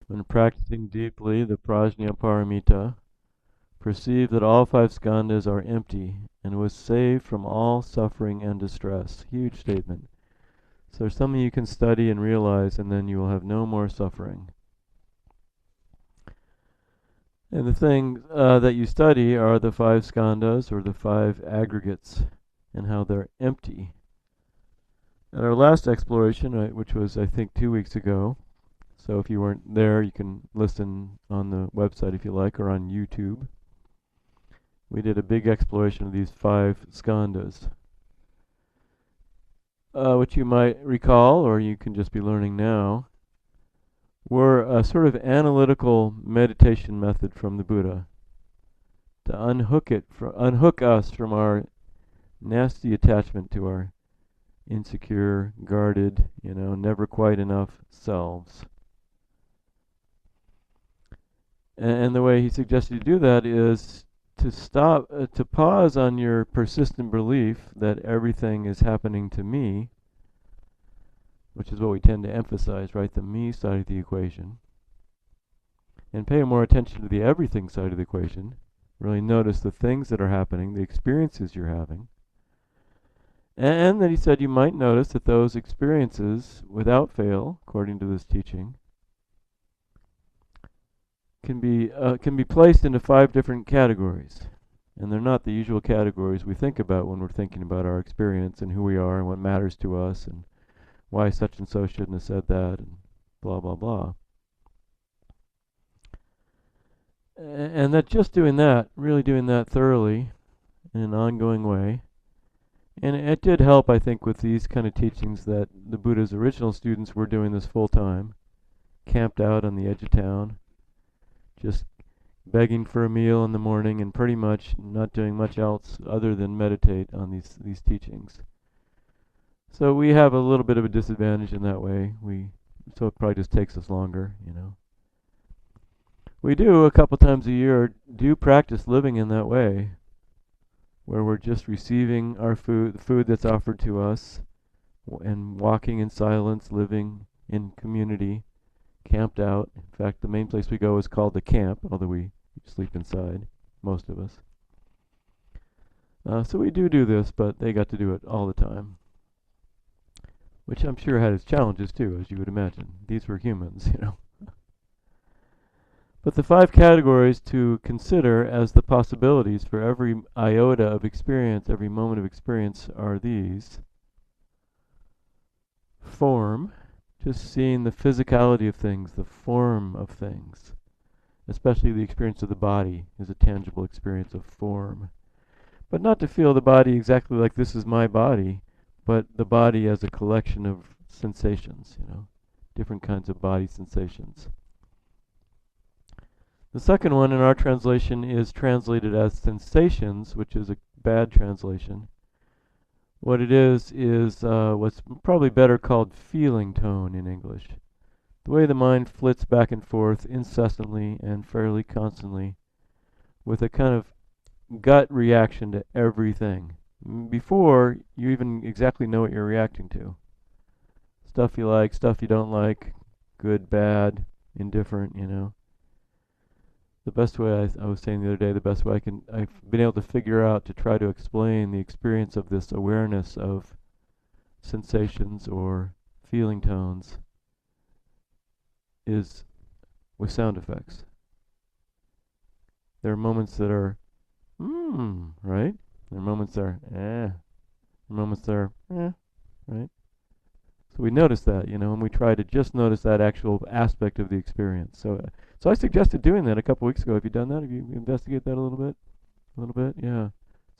When practicing deeply the prajnaparamita, perceived that all five skandhas are empty and was saved from all suffering and distress. Huge statement. So there's something you can study and realize, and then you will have no more suffering. And the things that you study are the five skandhas, or the five aggregates, and how they're empty. At our last exploration, which was I think 2 weeks ago, so if you weren't there, you can listen on the website if you like, or on YouTube. We did a big exploration of these five skandhas, which you might recall, or you can just be learning now, were a sort of analytical meditation method from the Buddha to unhook us from our nasty attachment to our insecure, guarded, never quite enough selves. And the way he suggested you do that is to stop, to pause on your persistent belief that everything is happening to me, which is what we tend to emphasize, right? The me side of the equation. And pay more attention to the everything side of the equation. Really notice the things that are happening, the experiences you're having. And then he said you might notice that those experiences, without fail, according to this teaching, can be placed into five different categories. And they're not the usual categories we think about when we're thinking about our experience and who we are and what matters to us and why such and so shouldn't have said that and blah, blah, blah. And that just doing that, really doing that thoroughly in an ongoing way. And it did help, I think, with these kind of teachings that the Buddha's original students were doing this full time, camped out on the edge of town, just begging for a meal in the morning and pretty much not doing much else other than meditate on these teachings. So we have a little bit of a disadvantage in that way. So it probably just takes us longer. We do a couple times a year do practice living in that way, where we're just receiving our food, the food that's offered to us, and walking in silence, living in community, camped out. In fact, the main place we go is called the camp, although we sleep inside, most of us. So we do this, but they got to do it all the time, which I'm sure had its challenges too, as you would imagine. These were humans. But the five categories to consider as the possibilities for every iota of experience, every moment of experience, are these. Form, just seeing the physicality of things, the form of things. Especially the experience of the body is a tangible experience of form. But not to feel the body exactly like this is my body, but the body as a collection of sensations, different kinds of body sensations. The second one in our translation is translated as sensations, which is a bad translation. What it is what's probably better called feeling tone in English. The way the mind flits back and forth incessantly and fairly constantly with a kind of gut reaction to everything before you even exactly know what you're reacting to. Stuff you like, stuff you don't like, good, bad, indifferent. The best way I was saying the other day, the best way I've been able to figure out to try to explain the experience of this awareness of sensations or feeling tones is with sound effects. There are moments that are right? There are moments that are There are moments that are right? So we notice that, and we try to just notice that actual aspect of the experience. So I suggested doing that a couple weeks ago. Have you done that? Have you investigated that a little bit? A little bit, yeah.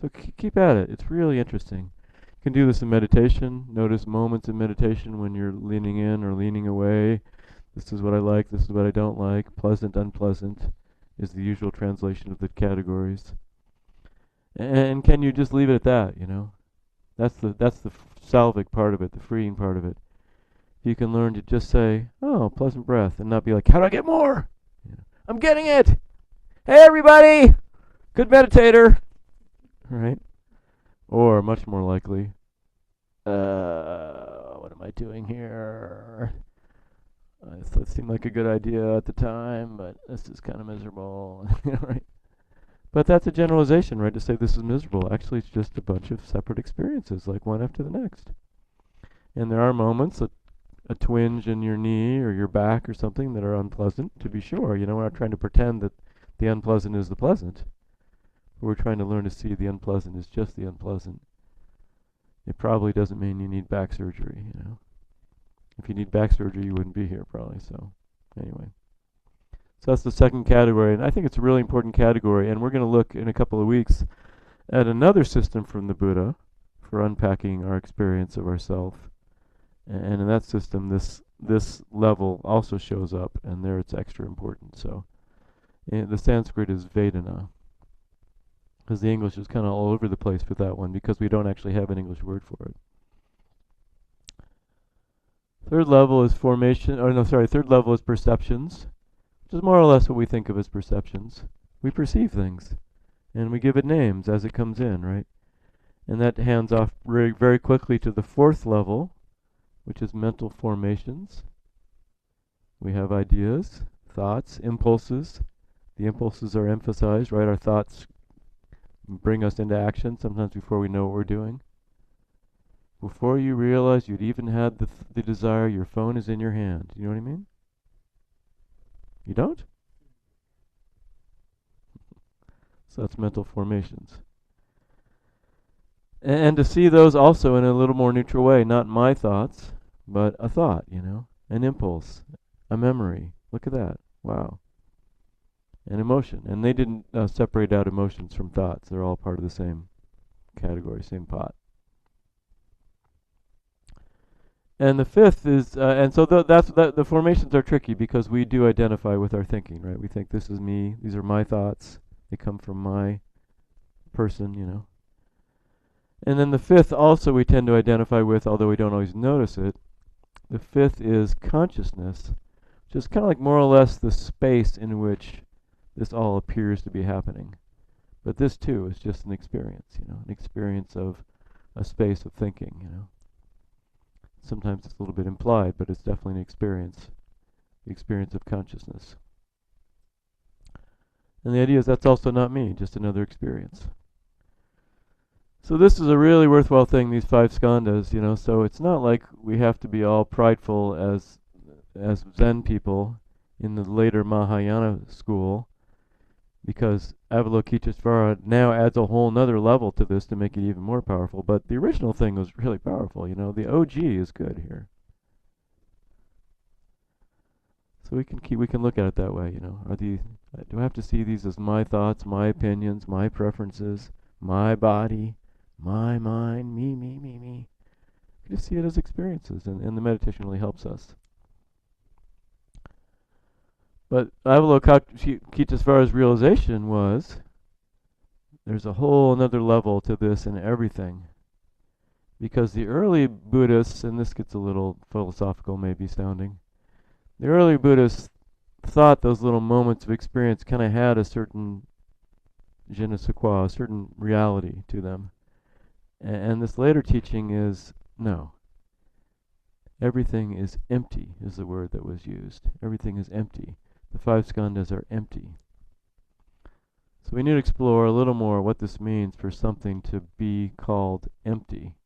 So keep at it. It's really interesting. You can do this in meditation. Notice moments in meditation when you're leaning in or leaning away. This is what I like. This is what I don't like. Pleasant, unpleasant is the usual translation of the categories. And can you just leave it at that? That's the salvic part of it, the freeing part of it. You can learn to just say, "Oh, pleasant breath," and not be like, "How do I get more? I'm getting it. Hey, everybody, good meditator." Right? Or much more likely, what am I doing here? It seemed like a good idea at the time, but this is kind of miserable. Right? But that's a generalization, right? To say this is miserable. Actually, it's just a bunch of separate experiences, like one after the next. And there are moments, a twinge in your knee or your back or something that are unpleasant, to be sure. We're not trying to pretend that the unpleasant is the pleasant. We're trying to learn to see the unpleasant as just the unpleasant. It probably doesn't mean you need back surgery. If you need back surgery, you wouldn't be here probably. So, anyway. So that's the second category, and I think it's a really important category, and we're going to look in a couple of weeks at another system from the Buddha for unpacking our experience of ourself. And in that system, this level also shows up, and there it's extra important. So the Sanskrit is Vedana, because the English is kind of all over the place with that one, because we don't actually have an English word for it. Third level is third level is perceptions, which is more or less what we think of as perceptions. We perceive things, and we give it names as it comes in, right? And that hands off very, very quickly to the fourth level, which is mental formations. We have ideas, thoughts, impulses. The impulses are emphasized, right? Our thoughts bring us into action sometimes before we know what we're doing. Before you realize you'd even had the desire, your phone is in your hand. You know what I mean? You don't? So that's mental formations. And to see those also in a little more neutral way, not my thoughts, but a thought, an impulse, a memory. Look at that. Wow. An emotion. And they didn't separate out emotions from thoughts. They're all part of the same category, same pot. And the fifth is, and so the formations are tricky because we do identify with our thinking, right? We think this is me, these are my thoughts, they come from my person. And then the fifth also we tend to identify with, although we don't always notice it. The fifth is consciousness, which is kind of like more or less the space in which this all appears to be happening. But this too is just an experience, an experience of a space of thinking. Sometimes it's a little bit implied, but it's definitely an experience, the experience of consciousness. And the idea is that's also not me, just another experience. So this is a really worthwhile thing, these 5 skandhas, so it's not like we have to be all prideful as Zen people in the later Mahayana school, because Avalokiteshvara now adds a whole nother level to this to make it even more powerful. But the original thing was really powerful, the OG is good here. So we can look at it that way, do I have to see these as my thoughts, my opinions, my preferences, my body, my mind, me? You just see it as experiences, and the meditation really helps us. But Avalokiteshvara's realization was there's a whole another level to this in everything. Because the early Buddhists, and this gets a little philosophical maybe sounding, the early Buddhists thought those little moments of experience kind of had a certain je ne sais quoi, a certain reality to them. And this later teaching is, no. Everything is empty, is the word that was used. Everything is empty. The 5 skandhas are empty. So we need to explore a little more what this means for something to be called empty.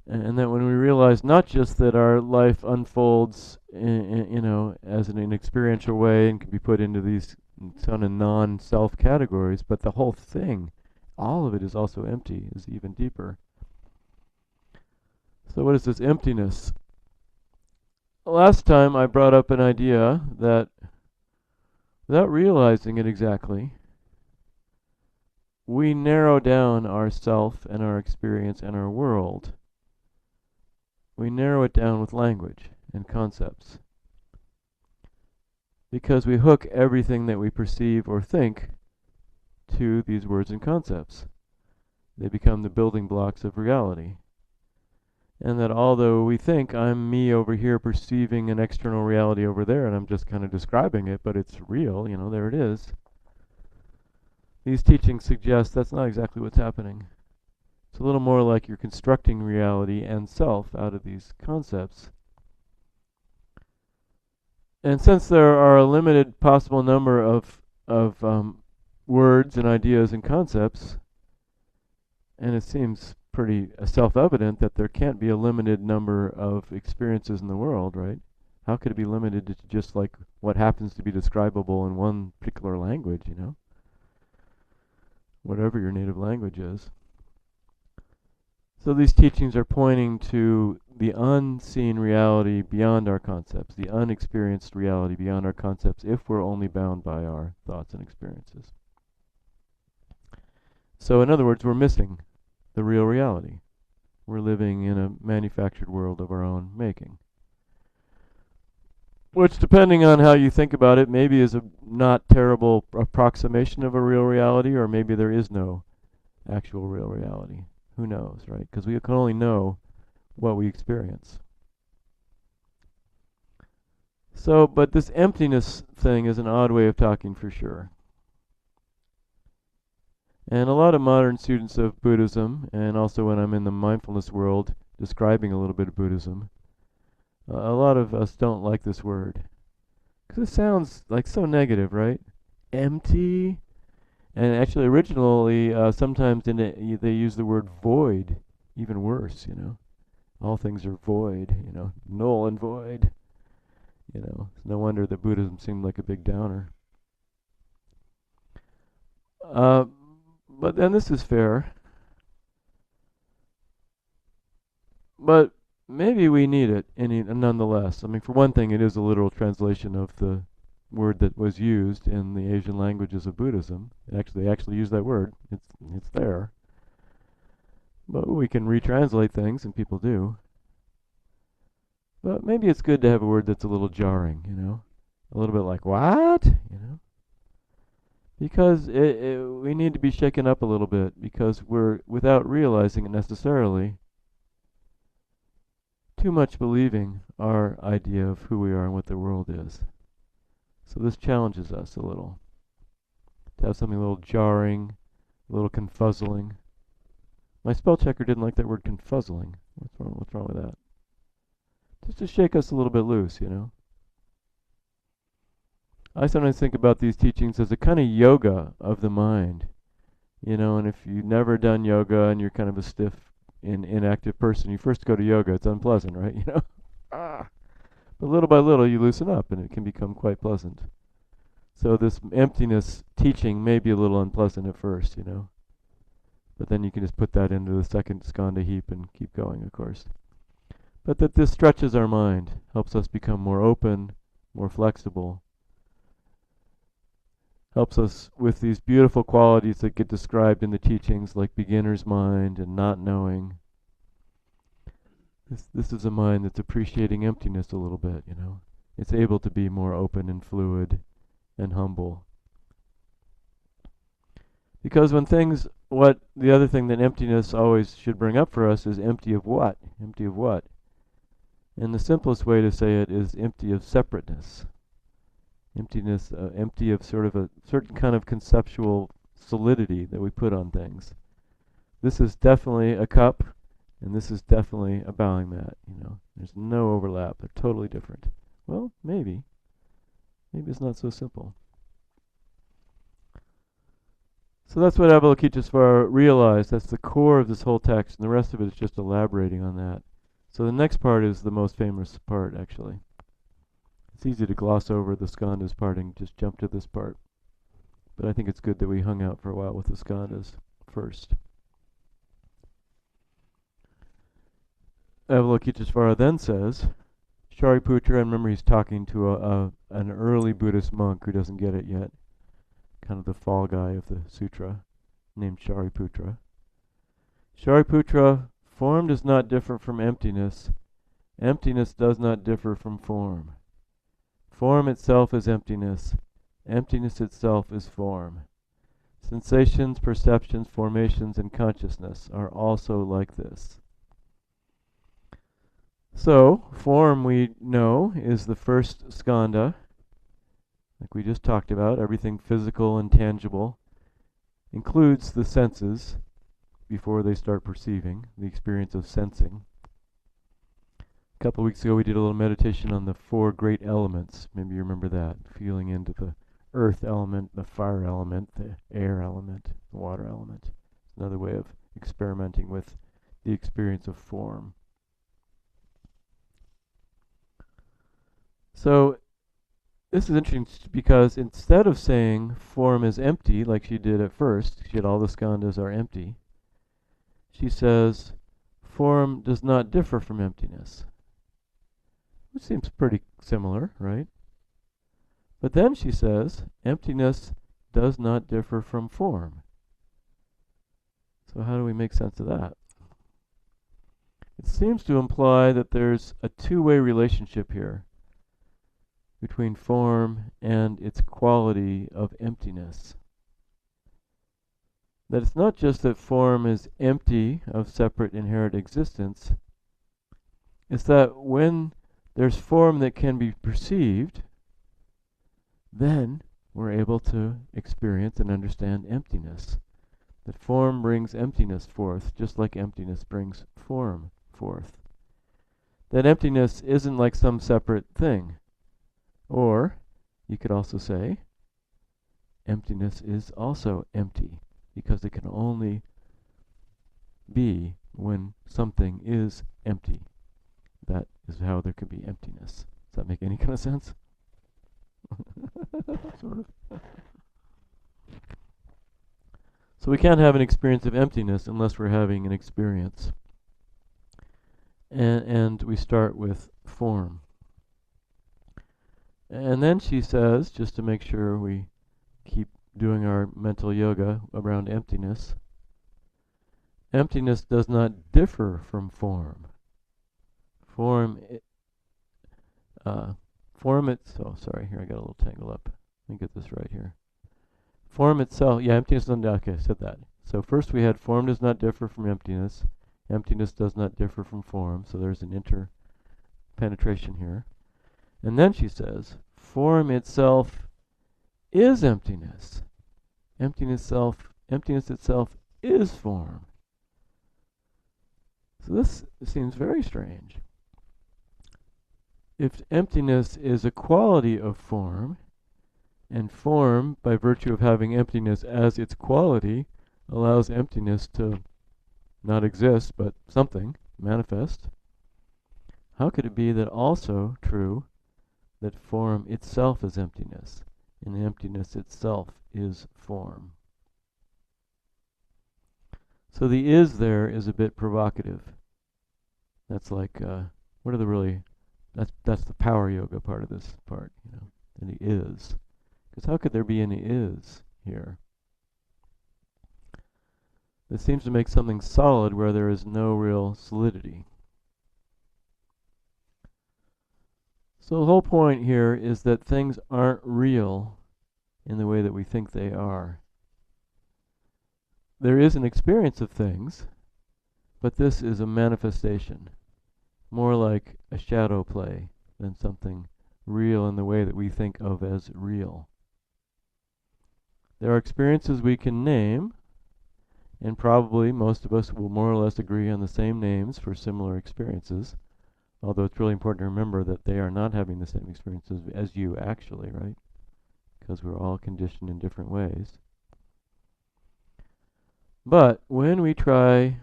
And that when we realize not just that our life unfolds, as in an experiential way and can be put into these kind of non-self categories, but the whole thing, all of it is also empty, is even deeper. So what is this emptiness? Last time I brought up an idea that, without realizing it exactly, we narrow down our self and our experience and our world. We narrow it down with language and concepts. Because we hook everything that we perceive or think to these words and concepts. They become the building blocks of reality. And that although we think I'm me over here perceiving an external reality over there, and I'm just kind of describing it, but it's real, there it is. These teachings suggest that's not exactly what's happening. It's a little more like you're constructing reality and self out of these concepts. And since there are a limited possible number of words and ideas and concepts, and it seems pretty self-evident that there can't be a limited number of experiences in the world, right? How could it be limited to just like what happens to be describable in one particular language, you know? Whatever your native language is. So these teachings are pointing to the unseen reality beyond our concepts, the unexperienced reality beyond our concepts, if we're only bound by our thoughts and experiences. So in other words, we're missing the real reality. We're living in a manufactured world of our own making. Which, depending on how you think about it, maybe is a not terrible approximation of a real reality, or maybe there is no actual real reality. Who knows, right? Because we can only know what we experience. So, but this emptiness thing is an odd way of talking for sure. And a lot of modern students of Buddhism, and also when I'm in the mindfulness world describing a little bit of Buddhism, a lot of us don't like this word. Because it sounds like so negative, right? Empty. And actually, originally, sometimes they use the word void, even worse, you know. All things are void, you know, null and void. You know, it's no wonder that Buddhism seemed like a big downer. But then this is fair. But maybe we need it nonetheless. I mean, for one thing, it is a literal translation of the word that was used in the Asian languages of Buddhism. They actually use that word. It's there. But we can retranslate things, and people do. But maybe it's good to have a word that's a little jarring, you know? A little bit like, what? You know? Because we need to be shaken up a little bit, because we're, without realizing it necessarily, too much believing our idea of who we are and what the world is. So this challenges us a little. To have something a little jarring, a little confuzzling. My spell checker didn't like that word confuzzling. What's wrong with that? Just to shake us a little bit loose, you know. I sometimes think about these teachings as a kind of yoga of the mind. You know, and if you've never done yoga and you're kind of a stiff, inactive person, you first go to yoga, it's unpleasant, right? You know? But little by little you loosen up and it can become quite pleasant. So this emptiness teaching may be a little unpleasant at first, you know. But then you can just put that into the second skandha heap and keep going, of course. But that this stretches our mind, helps us become more open, more flexible, helps us with these beautiful qualities that get described in the teachings, like beginner's mind and not knowing. This is a mind that's appreciating emptiness a little bit, you know. It's able to be more open and fluid and humble. Because the other thing that emptiness always should bring up for us is empty of what? Empty of what? And the simplest way to say it is empty of separateness. Emptiness, empty of sort of a certain kind of conceptual solidity that we put on things. This is definitely a cup, and this is definitely a bowing mat, you know. There's no overlap. They're totally different. Well, maybe. Maybe it's not so simple. So that's what Avalokitesvara realized. That's the core of this whole text, and the rest of it is just elaborating on that. So the next part is the most famous part, actually. It's easy to gloss over the skandhas part and just jump to this part. But I think it's good that we hung out for a while with the skandhas first. Avalokitesvara then says, Shariputra, and remember he's talking to an early Buddhist monk who doesn't get it yet, kind of the fall guy of the sutra, named Shariputra. Shariputra, form does not differ from emptiness. Emptiness does not differ from form. Form itself is emptiness. Emptiness itself is form. Sensations, perceptions, formations, and consciousness are also like this. So, form we know is the first skandha, like we just talked about. Everything physical and tangible includes the senses before they start perceiving, the experience of sensing. couple of weeks ago we did a little meditation on the four great elements. Maybe you remember that. Feeling into the earth element, the fire element, the air element, the water element. It's another way of experimenting with the experience of form. So this is interesting because instead of saying form is empty like she did at first, she had all the skandhas are empty, she says form does not differ from emptiness. Which seems pretty similar, right? But then she says emptiness does not differ from form. So how do we make sense of that? It seems to imply that there's a two-way relationship here between form and its quality of emptiness. That it's not just that form is empty of separate inherent existence, it's that when there's form that can be perceived, then we're able to experience and understand emptiness. That form brings emptiness forth, just like emptiness brings form forth. That emptiness isn't like some separate thing. Or, you could also say, emptiness is also empty, because it can only be when something is empty. That is how there can be emptiness. Does that make any kind of sense? Sort of. So we can't have an experience of emptiness unless we're having an experience. And we start with form. And then she says, just to make sure we keep doing our mental yoga around emptiness, emptiness does not differ from form. Form itself, sorry, here I got a little tangle up. Let me get this right here. Form itself, yeah, emptiness doesn't, okay, I said that. So first we had form does not differ from emptiness. Emptiness does not differ from form, so there's an interpenetration here. And then she says, form itself is emptiness. Emptiness itself is form. So this seems very strange. If emptiness is a quality of form, and form, by virtue of having emptiness as its quality, allows emptiness to not exist, but something, manifest, how could it be that also true that form itself is emptiness, and emptiness itself is form? So the is there is a bit provocative. That's like, what are the really, that's the power yoga part of this part, you know, and the is. Because how could there be any is here? It seems to make something solid where there is no real solidity. So the whole point here is that things aren't real in the way that we think they are. There is an experience of things, but this is a manifestation, more like a shadow play than something real in the way that we think of as real. There are experiences we can name, and probably most of us will more or less agree on the same names for similar experiences, although it's really important to remember that they are not having the same experiences as you actually, right? Because we're all conditioned in different ways. But when we try,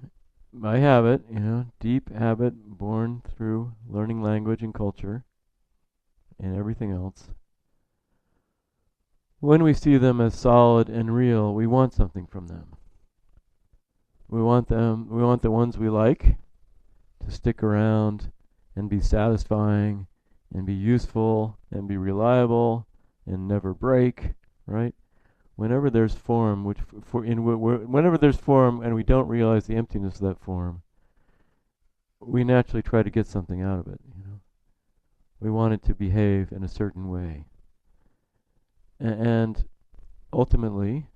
by habit, you know, deep habit born through learning language and culture and everything else, when we see them as solid and real, we want something from them. We want the ones we like to stick around and be satisfying and be useful and be reliable and never break, right? Whenever there's form, whenever there's form and we don't realize the emptiness of that form, we naturally try to get something out of it, you know. We want it to behave in a certain way. And ultimately,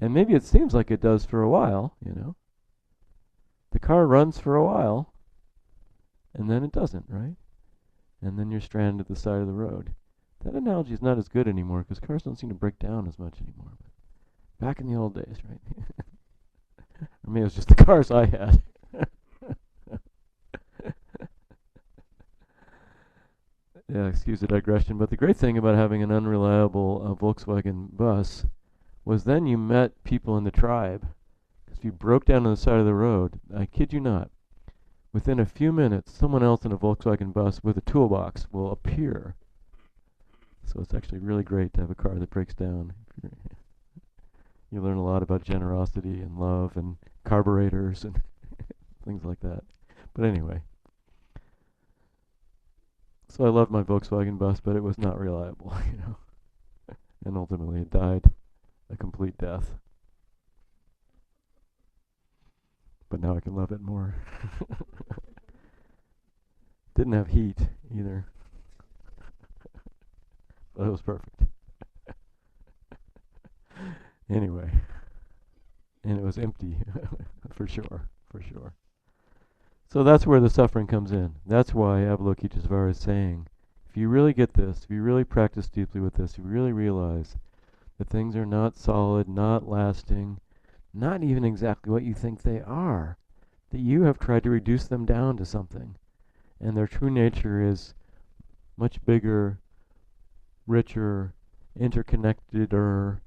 and maybe it seems like it does for a while, you know. The car runs for a while, and then it doesn't, right? And then you're stranded at the side of the road. That analogy is not as good anymore because cars don't seem to break down as much anymore. But back in the old days, right? Or maybe it was just the cars I had. yeah, excuse the digression, but the great thing about having an unreliable Volkswagen bus was then you met people in the tribe. If you broke down on the side of the road, I kid you not, within a few minutes, someone else in a Volkswagen bus with a toolbox will appear. So it's actually really great to have a car that breaks down. You learn a lot about generosity and love and carburetors and things like that. But anyway, so I loved my Volkswagen bus, but it was not reliable, and ultimately it died a complete death. But now I can love it more. Didn't have heat either, but it was perfect. Anyway, and it was empty, for sure, for sure. So that's where the suffering comes in. That's why Avalokitesvara is saying, if you really get this, if you really practice deeply with this, you really realize that things are not solid, not lasting, not even exactly what you think they are, that you have tried to reduce them down to something, and their true nature is much bigger, richer, interconnected-er,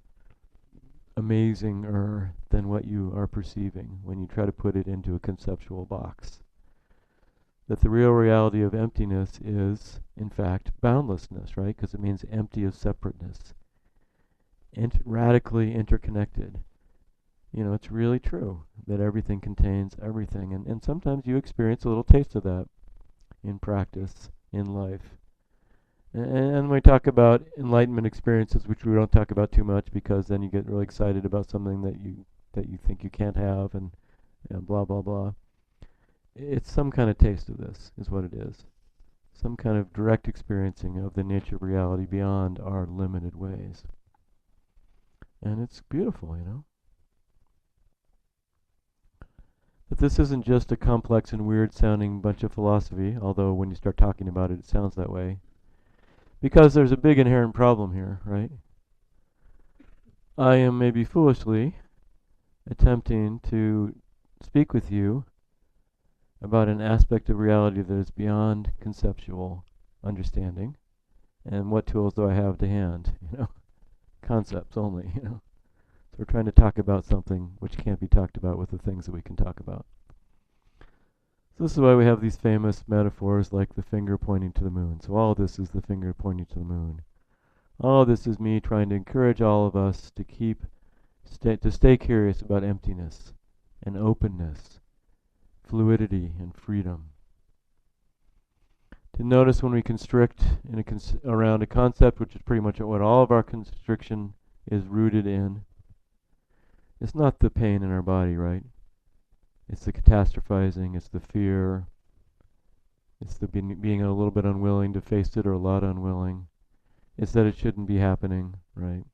amazing-er than what you are perceiving when you try to put it into a conceptual box. That the real reality of emptiness is, in fact, boundlessness, right? Because it means empty of separateness. Radically interconnected. It's really true that everything contains everything. And sometimes you experience a little taste of that in practice, in life. And we talk about enlightenment experiences, which we don't talk about too much because then you get really excited about something that you think you can't have and blah, blah, blah. It's some kind of taste of this, is what it is. Some kind of direct experiencing of the nature of reality beyond our limited ways. And it's beautiful, But this isn't just a complex and weird sounding bunch of philosophy, although when you start talking about it, it sounds that way. Because there's a big inherent problem here, right? I am maybe foolishly attempting to speak with you about an aspect of reality that is beyond conceptual understanding. And what tools do I have to hand? Concepts only, So we're trying to talk about something which can't be talked about with the things that we can talk about. So this is why we have these famous metaphors like the finger pointing to the moon. So all of this is the finger pointing to the moon. All of this is me trying to encourage all of us to stay curious about emptiness and openness, fluidity and freedom. To notice when we constrict around a concept, which is pretty much what all of our constriction is rooted in. It's not the pain in our body, right? It's the catastrophizing, it's the fear, it's the being a little bit unwilling to face it or a lot unwilling. It's that it shouldn't be happening, right?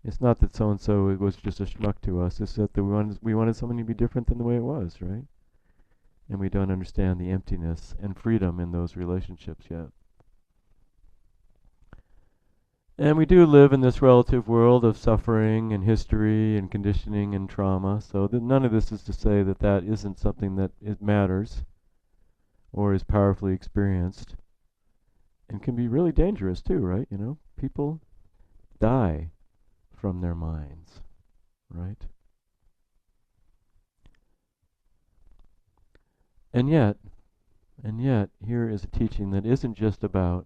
It's not that so-and-so was just a schmuck to us, it's that we wanted something to be different than the way it was, right? And we don't understand the emptiness and freedom in those relationships yet. And we do live in this relative world of suffering and history and conditioning and trauma, so none of this is to say that that isn't something that it matters or is powerfully experienced and can be really dangerous too, right? People die from their minds, right? And yet, here is a teaching that isn't just about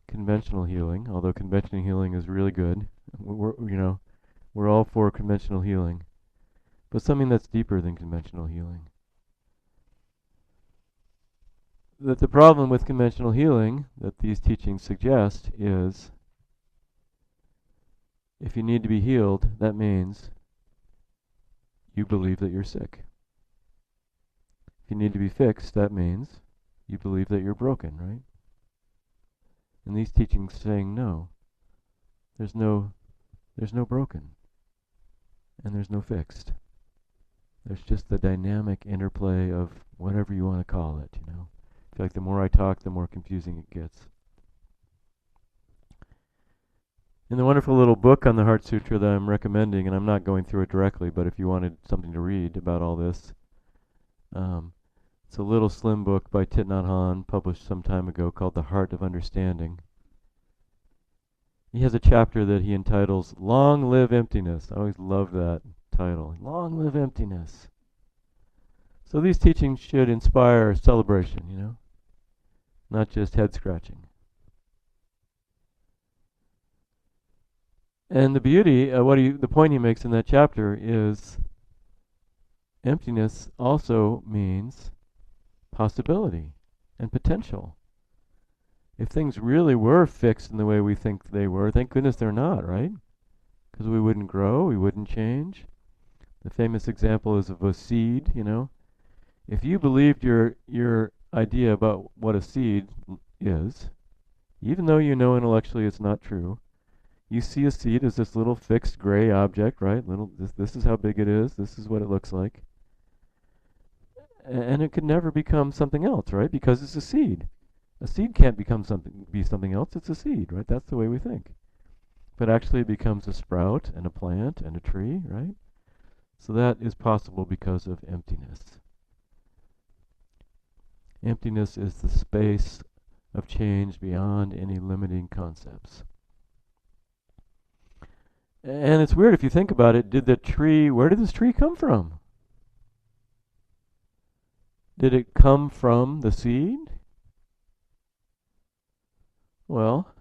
conventional healing, although conventional healing is really good. We're all for conventional healing, but something that's deeper than conventional healing. That the problem with conventional healing that these teachings suggest is if you need to be healed, that means you believe that you're sick. If you need to be fixed, that means you believe that you're broken, right? And these teachings saying no. There's no broken. And there's no fixed. There's just the dynamic interplay of whatever you want to call it, I feel like the more I talk, the more confusing it gets. In the wonderful little book on the Heart Sutra that I'm recommending, and I'm not going through it directly, but if you wanted something to read about all this, It's a little slim book by Thich Nhat Hanh, published some time ago, called The Heart of Understanding. He has a chapter that he entitles Long Live Emptiness. I always love that title. Long Live Emptiness. So these teachings should inspire celebration, not just head scratching. And the beauty, the point he makes in that chapter is emptiness also means possibility and potential. If things really were fixed in the way we think they were, thank goodness they're not, right? Because we wouldn't grow, we wouldn't change. The famous example is of a seed, If you believed your idea about what a seed is, even though you know intellectually it's not true, you see a seed as this little fixed gray object, right? This is how big it is, this is what it looks like. And it could never become something else, right? Because it's a seed. A seed can't be something else, it's a seed, right? That's the way we think. But actually it becomes a sprout and a plant and a tree, right? So that is possible because of emptiness. Emptiness is the space of change beyond any limiting concepts. And it's weird if you think about it, where did this tree come from? Did it come from the seed? Well,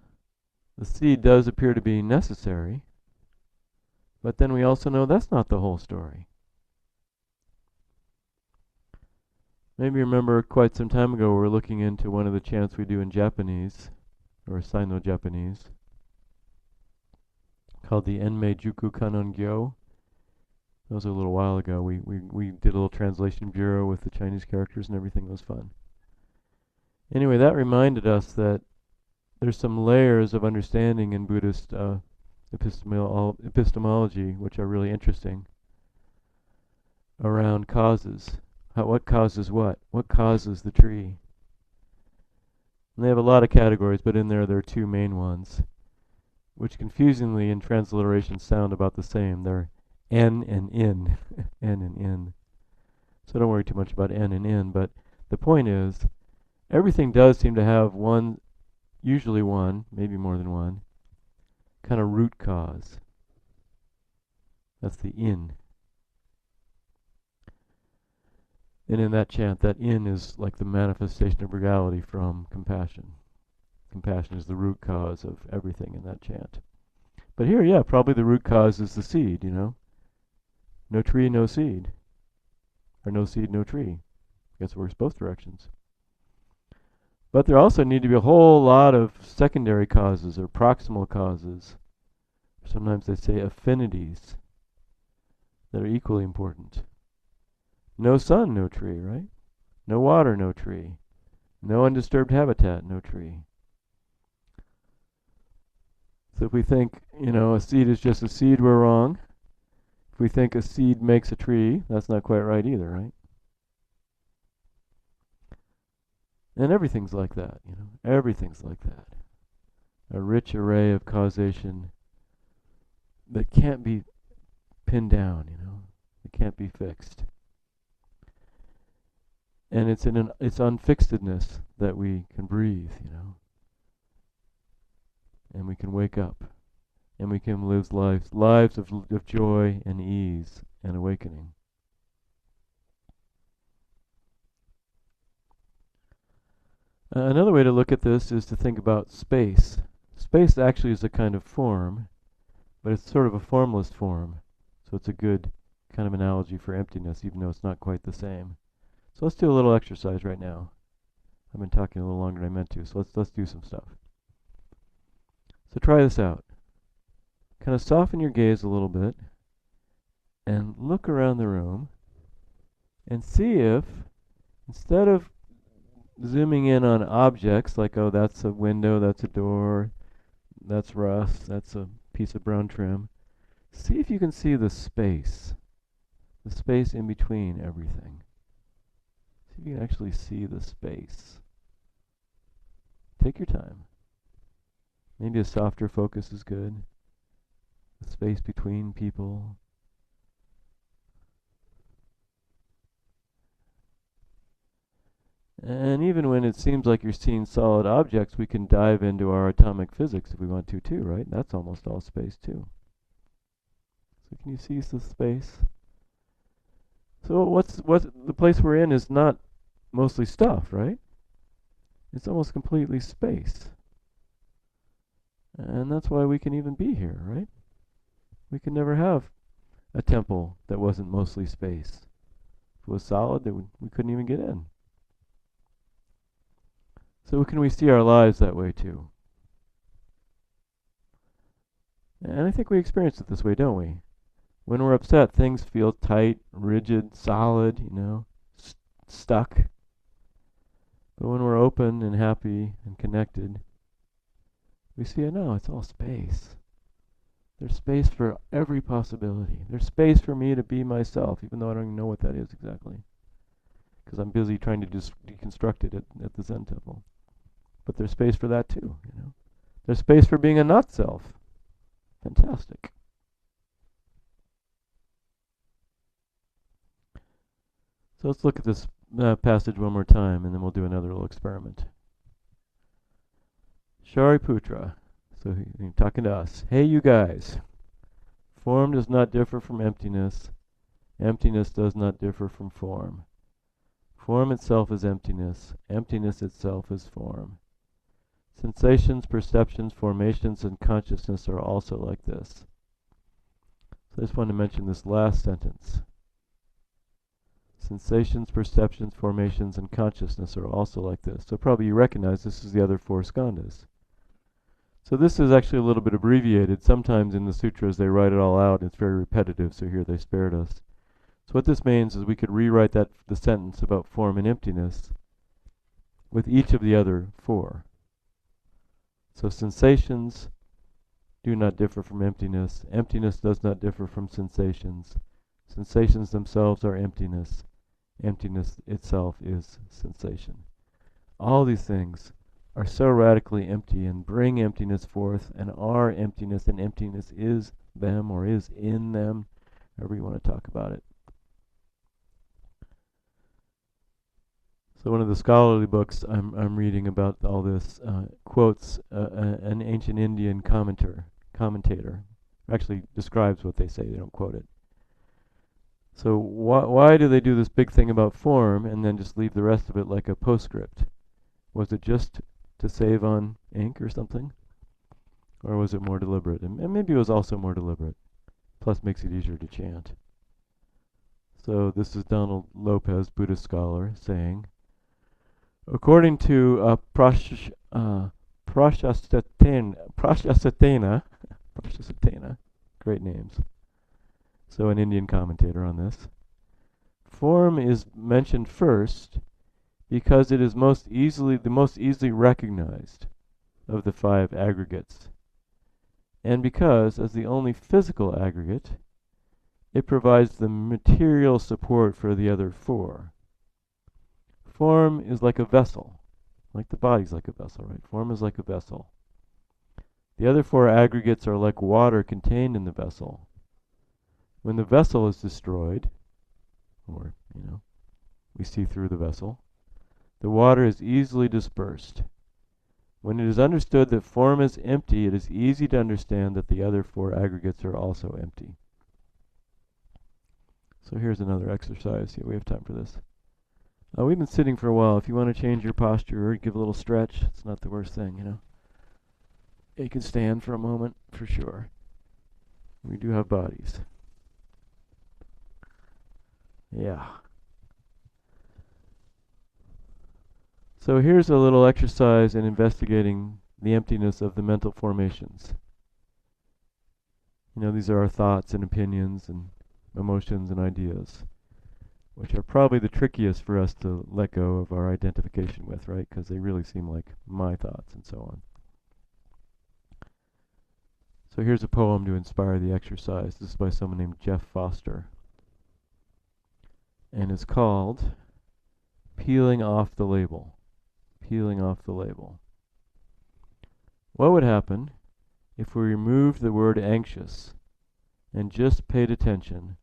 the seed does appear to be necessary, but then we also know that's not the whole story. Maybe you remember quite some time ago we were looking into one of the chants we do in Japanese, or Sino-Japanese, called the Enmei Juku Kanon Gyo. That was a little while ago. We did a little translation bureau with the Chinese characters and everything. It was fun. Anyway, that reminded us that there's some layers of understanding in Buddhist epistemology which are really interesting around causes. What causes what? What causes the tree? And they have a lot of categories, but in there are two main ones, which confusingly in transliteration sound about the same. They're N and in. N and in. So don't worry too much about N and in, but the point is, everything does seem to have usually one, maybe more than one, kind of root cause. That's the in. And in that chant, that in is like the manifestation of reality from compassion. Compassion is the root cause of everything in that chant. But here, yeah, probably the root cause is the seed, No tree, no seed. Or no seed, no tree. I guess it works both directions. But there also need to be a whole lot of secondary causes or proximal causes. Sometimes they say affinities that are equally important. No sun, no tree, right? No water, no tree. No undisturbed habitat, no tree. So if we think, a seed is just a seed, we're wrong. If we think a seed makes a tree, that's not quite right either, right? And everything's like that, Everything's like that. A rich array of causation that can't be pinned down, It can't be fixed. And it's in its unfixedness that we can breathe, And we can wake up. And we can live lives of joy and ease and awakening. Another way to look at this is to think about space. Space actually is a kind of form, but it's sort of a formless form. So it's a good kind of analogy for emptiness, even though it's not quite the same. So let's do a little exercise right now. I've been talking a little longer than I meant to, so let's do some stuff. So try this out. Kind of soften your gaze a little bit and look around the room and see if, instead of zooming in on objects like, oh, that's a window, that's a door, that's rust, that's a piece of brown trim, see if you can see the space in between everything. See if you can actually see the space. Take your time. Maybe a softer focus is good. The space between people. And even when it seems like you're seeing solid objects, we can dive into our atomic physics if we want to too, right? That's almost all space too. So can you see the space? So what's the place we're in is not mostly stuff, right? It's almost completely space. And that's why we can even be here, right? We could never have a temple that wasn't mostly space. If it was solid, we couldn't even get in. So can we see our lives that way too? And I think we experience it this way, don't we? When we're upset, things feel tight, rigid, solid, stuck. But when we're open and happy and connected, we see, no, it's all space. There's space for every possibility. There's space for me to be myself, even though I don't even know what that is exactly, because I'm busy trying to deconstruct it at the Zen temple. But there's space for that too, There's space for being a not self. Fantastic. So let's look at this passage one more time, and then we'll do another little experiment. Shariputra, so he's talking to us. Hey, you guys. Form does not differ from emptiness. Emptiness does not differ from form. Form itself is emptiness. Emptiness itself is form. Sensations, perceptions, formations, and consciousness are also like this. So I just want to mention this last sentence. Sensations, perceptions, formations, and consciousness are also like this. So probably you recognize this is the other four skandhas. So this is actually a little bit abbreviated. Sometimes in the sutras they write it all out. It's very repetitive, so here they spared us. So what this means is we could rewrite the sentence about form and emptiness with each of the other four. So sensations do not differ from emptiness. Emptiness does not differ from sensations. Sensations themselves are emptiness. Emptiness itself is sensation. All these things are so radically empty and bring emptiness forth and are emptiness, and emptiness is them or is in them, however you want to talk about it. So one of the scholarly books I'm reading about all this quotes an ancient Indian commentator. Actually describes what they say, they don't quote it. So why do they do this big thing about form and then just leave the rest of it like a postscript? Was it just to save on ink or something? Or was it more deliberate? And maybe it was also more deliberate. Plus makes it easier to chant. So this is Donald Lopez, Buddhist scholar, saying, according to Prashasatena, great names. So an Indian commentator on this. Form is mentioned first because it is the most easily recognized of the five aggregates, and because, as the only physical aggregate, it provides the material support for the other four. Form is like a vessel, like the body's like a vessel, right? Form is like a vessel. The other four aggregates are like water contained in the vessel. When the vessel is destroyed, or, we see through the vessel, the water is easily dispersed. When it is understood that form is empty, it is easy to understand that the other four aggregates are also empty. So here's another exercise. Yeah, we have time for this. We've been sitting for a while. If you want to change your posture or give a little stretch, it's not the worst thing, You can stand for a moment, for sure. We do have bodies. Yeah. So here's a little exercise in investigating the emptiness of the mental formations. These are our thoughts and opinions and emotions and ideas, which are probably the trickiest for us to let go of our identification with, right? Because they really seem like my thoughts and so on. So here's a poem to inspire the exercise. This is by someone named Jeff Foster. And it's called Peeling Off the Label. Peeling off the label. What would happen if we removed the word anxious and just paid attention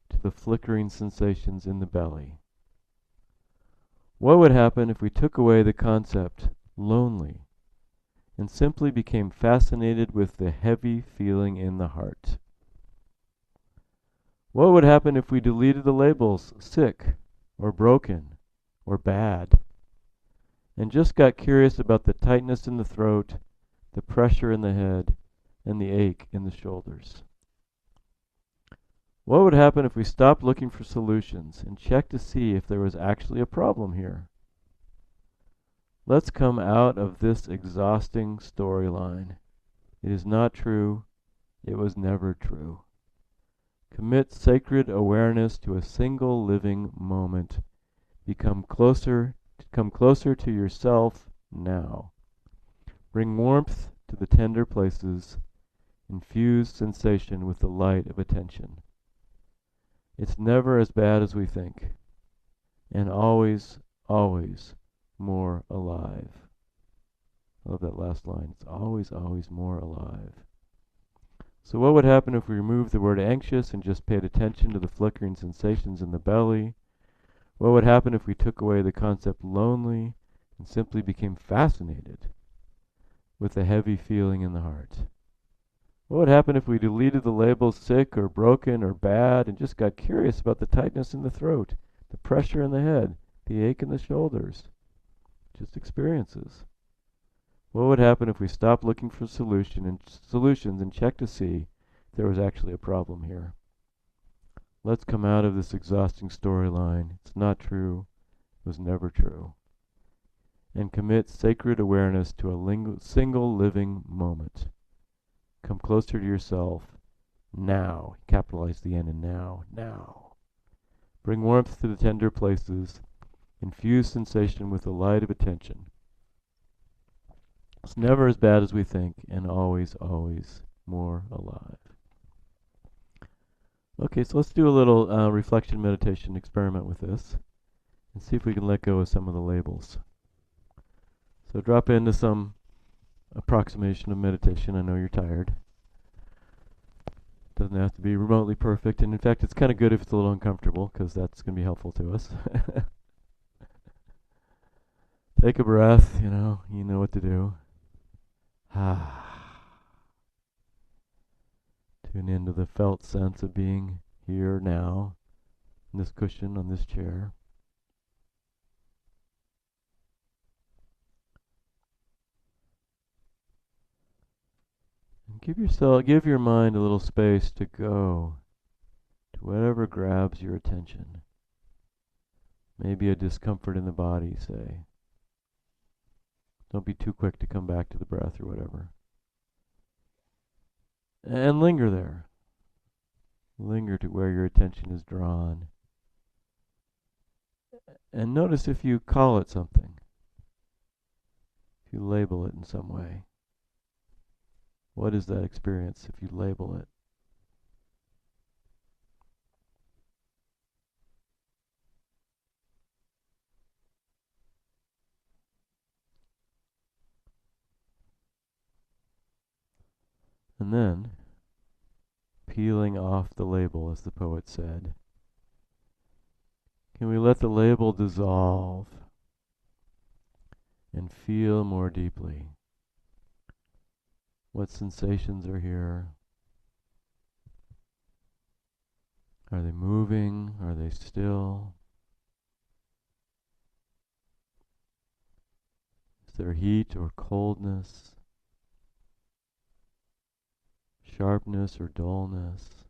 to the flickering sensations in the belly? What would happen if we took away the concept lonely and simply became fascinated with the heavy feeling in the heart? What would happen if we deleted the labels sick or broken or bad and just got curious about the tightness in the throat, the pressure in the head, and the ache in the shoulders? What would happen if we stopped looking for solutions and checked to see if there was actually a problem here? Let's come out of this exhausting storyline. It is not true. It was never true. Commit sacred awareness to a single living moment. Come closer to yourself now. Bring warmth to the tender places. Infuse sensation with the light of attention. It's never as bad as we think, and always, always more alive. I love that last line. It's always, always more alive. So what would happen if we removed the word anxious and just paid attention to the flickering sensations in the belly? What would happen if we took away the concept lonely and simply became fascinated with the heavy feeling in the heart? What would happen if we deleted the labels sick or broken or bad and just got curious about the tightness in the throat, the pressure in the head, the ache in the shoulders? Just experiences. What would happen if we stopped looking for solutions and checked to see if there was actually a problem here? Let's come out of this exhausting storyline. It's not true. It was never true. And commit sacred awareness to a single living moment. Come closer to yourself now. Capitalize the N in now. Now. Bring warmth to the tender places. Infuse sensation with the light of attention. It's never as bad as we think, and always, always more alive. Okay, so let's do a little reflection meditation experiment with this and see if we can let go of some of the labels. So drop into some approximation of meditation. I know you're tired. Doesn't have to be remotely perfect, and in fact it's kind of good if it's a little uncomfortable, because that's going to be helpful to us. Take a breath, you know what to do. Tune into the felt sense of being here now, in this cushion, on this chair. And give your mind a little space to go to whatever grabs your attention. Maybe a discomfort in the body, say. Don't be too quick to come back to the breath or whatever. And linger there. Linger to where your attention is drawn. And notice if you call it something. If you label it in some way. What is that experience if you label it? And then, peeling off the label, as the poet said, can we let the label dissolve and feel more deeply? What sensations are here? Are they moving? Are they still? Is there heat or coldness? Sharpness or dullness?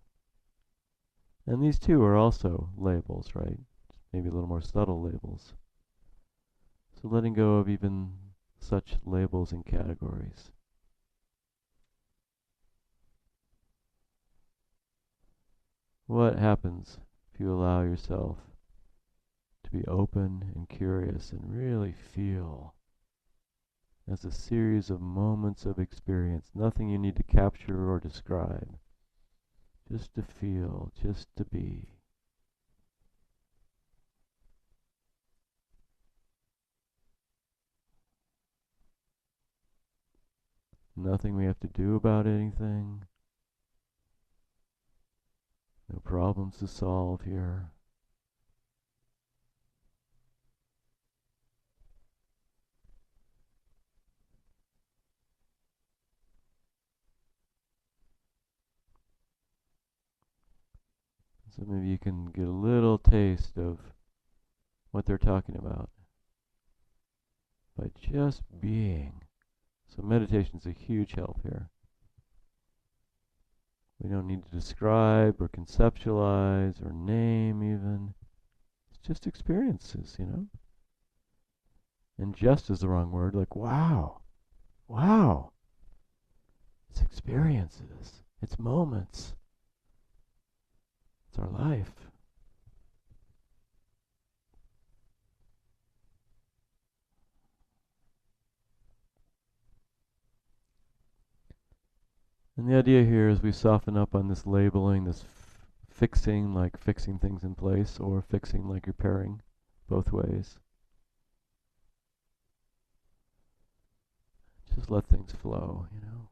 And these two are also labels, right? Maybe a little more subtle labels. So letting go of even such labels and categories. What happens if you allow yourself to be open and curious and really feel as a series of moments of experience, nothing you need to capture or describe, just to feel, just to be. Nothing we have to do about anything. No problems to solve here. So maybe you can get a little taste of what they're talking about by just being. So meditation's a huge help here. We don't need to describe or conceptualize or name even. It's just experiences, you know? And just is the wrong word, like wow. Wow. It's experiences. It's moments. It's our life. And the idea here is we soften up on this labeling, this fixing, like fixing things in place, or fixing like repairing, both ways. Just let things flow, you know.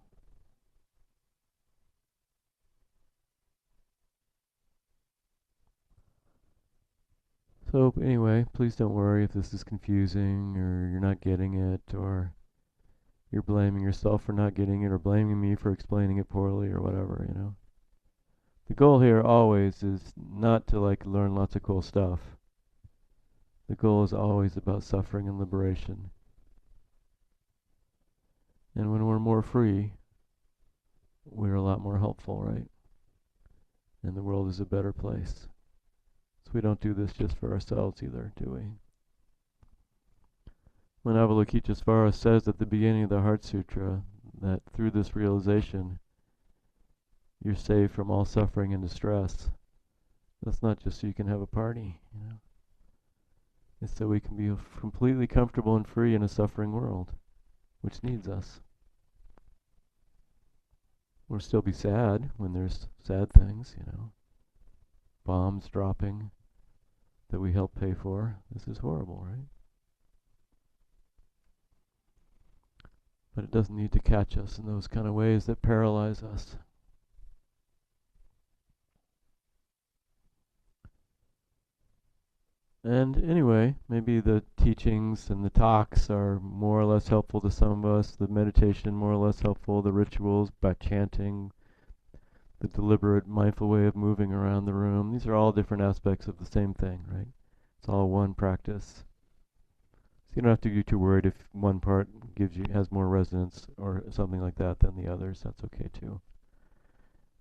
So anyway, please don't worry if this is confusing or you're not getting it or you're blaming yourself for not getting it or blaming me for explaining it poorly or whatever, you know. The goal here always is not to like learn lots of cool stuff. The goal is always about suffering and liberation. And when we're more free, we're a lot more helpful, right? And the world is a better place. So we don't do this just for ourselves either, do we? When Avalokitesvara says at the beginning of the Heart Sutra that through this realization you're saved from all suffering and distress, that's not just so you can have a party, you know. It's so we can be completely comfortable and free in a suffering world, which needs us. We'll still be sad when there's sad things, you know. Bombs dropping that we help pay for. This is horrible, right? But it doesn't need to catch us in those kind of ways that paralyze us. And anyway, maybe the teachings and the talks are more or less helpful to some of us, the meditation more or less helpful, the rituals by chanting, the deliberate mindful way of moving around the room. These are all different aspects of the same thing, right? It's all one practice. So you don't have to get too worried if one part has more resonance or something like that than the others. That's okay too.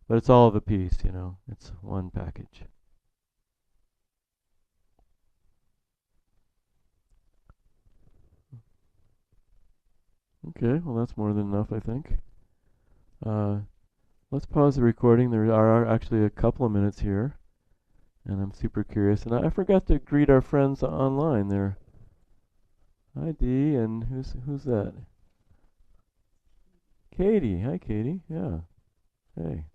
But it's all of a piece, you know. It's one package. Okay, well that's more than enough, I think. Let's pause the recording. There are actually a couple of minutes here, and I'm super curious. And I forgot to greet our friends online there. Hi Dee, and who's that? Katie. Hi Katie. Yeah. Hey.